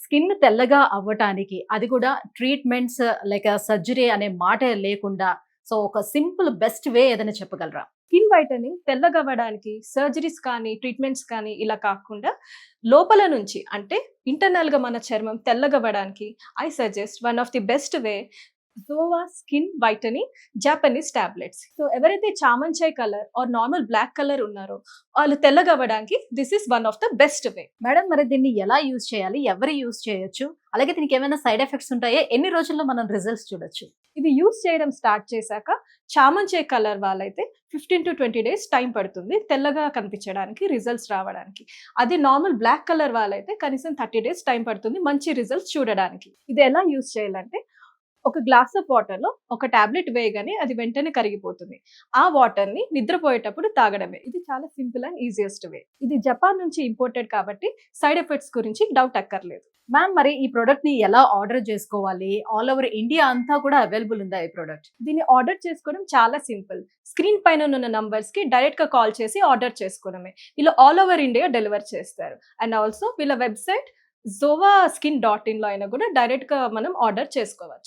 Skin తెల్లగా అవ్వటానికి అది కూడా ట్రీట్మెంట్స్ లైక్ సర్జరీ అనే మాట లేకుండా సో ఒక సింపుల్ బెస్ట్ వే ఏదైనా చెప్పగలరా? స్కిన్ వైటనింగ్ తెల్లగవ్వడానికి సర్జరీస్ కానీ, ట్రీట్మెంట్స్ కానీ ఇలా కాకుండా లోపల నుంచి అంటే ఇంటర్నల్‌గా మన చర్మం తెల్లగవ్వడానికి I suggest one of the best way జోవా skin whitening Japanese tablets. So ఎవరైతే చామంచాయ్ colour or normal black colour ఉన్నారో వాళ్ళు తెల్లగవ్వడానికి this is one of the best way. Madam మరి దీన్ని ఎలా యూజ్ చేయాలి? ఎవరు యూజ్ చేయొచ్చు? అలాగే దీనికి ఏమైనా సైడ్ ఎఫెక్ట్స్ ఉంటాయా? ఎన్ని రోజుల్లో మనం రిజల్ట్స్ చూడొచ్చు? ఇది యూజ్ చేయడం స్టార్ట్ చేశాక చామంచాయ్ కలర్ వాళ్ళైతే 15-20 డేస్ టైం పడుతుంది తెల్లగా కనిపించడానికి, రిజల్ట్స్ రావడానికి. అదే నార్మల్ బ్లాక్ కలర్ వాళ్ళైతే కనీసం 30 డేస్ టైం పడుతుంది మంచి రిజల్ట్స్ చూడడానికి. ఇది ఎలా యూజ్ చేయాలంటే ఒక గ్లాస్ ఆఫ్ వాటర్ లో ఒక టాబ్లెట్ వేయగానే అది వెంటనే కరిగిపోతుంది. ఆ వాటర్ ని నిద్రపోయేటప్పుడు తాగడమే. ఇది చాలా సింపుల్ అండ్ ఈజియెస్ట్ వే. ఇది జపాన్ నుంచి ఇంపోర్టెడ్ కాబట్టి సైడ్ ఎఫెక్ట్స్ గురించి డౌట్ అక్కర్లేదు. మ్యామ్ మరి ఈ ప్రొడక్ట్ ని ఎలా ఆర్డర్ చేసుకోవాలి? ఆల్ ఓవర్ ఇండియా అంతా కూడా అవైలబుల్ ఉందా ఈ ప్రొడక్ట్? దీన్ని ఆర్డర్ చేసుకోవడం చాలా సింపుల్. స్క్రీన్ పైన ఉన్న నంబర్స్ కి డైరెక్ట్ గా కాల్ చేసి ఆర్డర్ చేసుకోవడమే. వీళ్ళు ఆల్ ఓవర్ ఇండియా డెలివర్ చేస్తారు. అండ్ ఆల్సో వీళ్ళ వెబ్సైట్ zovaSkin.in లో అయినా కూడా డైరెక్ట్ గా మనం ఆర్డర్ చేసుకోవచ్చు.